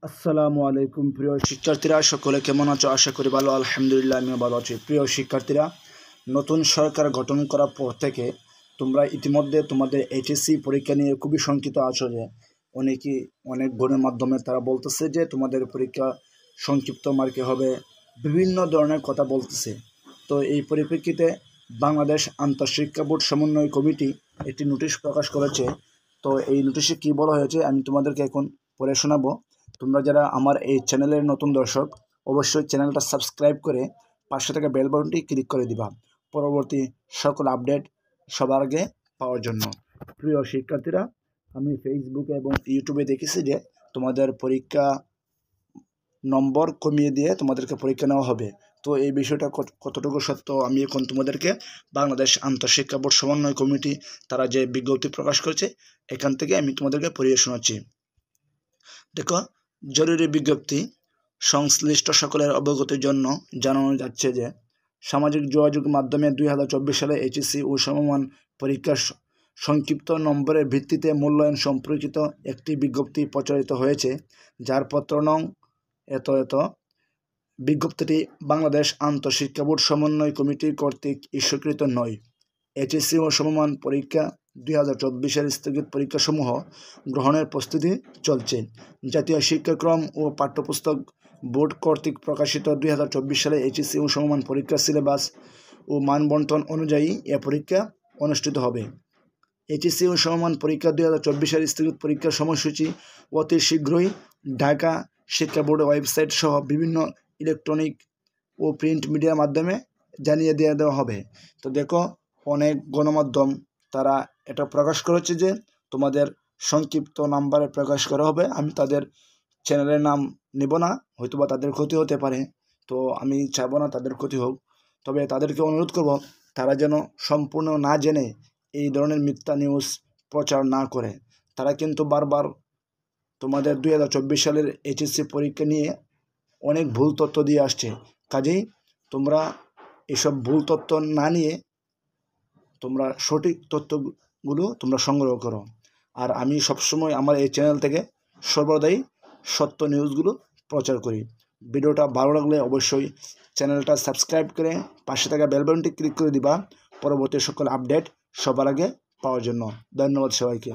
আসসালামু আলাইকুম প্রিয় শিক্ষার্থীরা, সকলে কেমন আছো? আশা করি ভালো। আলহামদুলিল্লাহ, আমিও ভালো আছি। প্রিয় শিক্ষার্থীরা, নতুন সরকার গঠন করার পর থেকে তোমরা ইতিমধ্যে তোমাদের এইচএসসি পরীক্ষা নিয়ে খুবই শঙ্কিত আছো যে অনেক গণমাধ্যমে তারা বলতেছে যে তোমাদের পরীক্ষা সংক্ষিপ্ত মার্কে হবে, বিভিন্ন ধরনের কথা বলতেছে। তো এই পরিপ্রেক্ষিতে বাংলাদেশ আন্তঃশিক্ষা বোর্ড সমন্বয় কমিটি একটি নোটিশ প্রকাশ করেছে। তো এই নোটিশে কী বলা হয়েছে আমি তোমাদেরকে এখন পড়ে শোনাবো। তোমরা যারা আমার এই চ্যানেলের নতুন দর্শক, অবশ্যই চ্যানেলটা সাবস্ক্রাইব করে পাশে থাকা বেল বাটনটি ক্লিক করে দিবা পরবর্তী সকল আপডেট সবার আগে পাওয়ার জন্য। প্রিয় শিক্ষার্থীরা, আমি ফেসবুকে এবং ইউটিউবে দেখেছি যে তোমাদের পরীক্ষা নম্বর কমিয়ে দিয়ে তোমাদেরকে পরীক্ষা নেওয়া হবে। তো এই বিষয়টা কতটুকু সত্য আমি এখন তোমাদেরকে বাংলাদেশ আন্তঃশিক্ষা বোর্ড সমন্বয় কমিটি তারা যে বিজ্ঞপ্তি প্রকাশ করেছে এখান থেকে আমি তোমাদেরকে পড়িয়ে শোনাচ্ছি। দেখো, জরুরি বিজ্ঞপ্তি। সংশ্লিষ্ট সকলের অবগতির জন্য জানানো যাচ্ছে যে সামাজিক যোগাযোগ মাধ্যমে 2024 সালে এইচএসসি ও সমমান পরীক্ষার সংক্ষিপ্ত নম্বরের ভিত্তিতে মূল্যায়ন সম্পর্কিত একটি বিজ্ঞপ্তি প্রচারিত হয়েছে, যার পত্র নং এত। বিজ্ঞপ্তিটি বাংলাদেশ আন্তঃশিক্ষা বোর্ড সমন্বয় কমিটি কর্তৃক ইস্যুকৃত নয়। এইচএসসি ও সমমান পরীক্ষা 2024-এর স্থগিত পরীক্ষাসমূহ গ্রহণের প্রস্তুতি চলছে। জাতীয় শিক্ষাক্রম ও পাঠ্যপুস্তক বোর্ড কর্তৃক প্রকাশিত 2024 সালে এইচএসসি ও সমমান পরীক্ষার সিলেবাস ও মানবন্টন অনুযায়ী এ পরীক্ষা অনুষ্ঠিত হবে। এইচএসসি ও সমমান পরীক্ষা 2024-এর স্থগিত পরীক্ষার সময়সূচি অতি শীঘ্রই ঢাকা শিক্ষা বোর্ডের ওয়েবসাইট সহ বিভিন্ন ইলেকট্রনিক ও প্রিন্ট মিডিয়ার মাধ্যমে জানিয়ে দেওয়া হবে। তো দেখো, অনেক গণমাধ্যম তারা এটা প্রকাশ করেছে যে তোমাদের সংক্ষিপ্ত নাম্বারে প্রকাশ করা হবে। আমি তাদের চ্যানেলের নাম নেব না, হয়তোবা তাদের ক্ষতি হতে পারে। তো আমি চাইবো না তাদের ক্ষতি হোক, তবে তাদেরকে অনুরোধ করব তারা যেন সম্পূর্ণ না জেনে এই ধরনের মিথ্যা নিউজ প্রচার না করে। তারা কিন্তু বারবার তোমাদের 2024 সালের এইচএসসি পরীক্ষা নিয়ে অনেক ভুল তথ্য দিয়ে আসছে। কাজেই তোমরা এসব ভুল তথ্য না নিয়ে তোমরা সঠিক তথ্যগুলো তোমরা সংগ্রহ করো। আর আমি সবসময় আমার এই চ্যানেল থেকে সর্বদাই সত্য নিউজগুলো প্রচার করি। ভিডিওটা ভালো লাগলে অবশ্যই চ্যানেলটা সাবস্ক্রাইব করে পাশে থাকা বেল বাটনটি ক্লিক করে দিবা পরবর্তী সকল আপডেট সবার আগে পাওয়ার জন্য। ধন্যবাদ সবাইকে।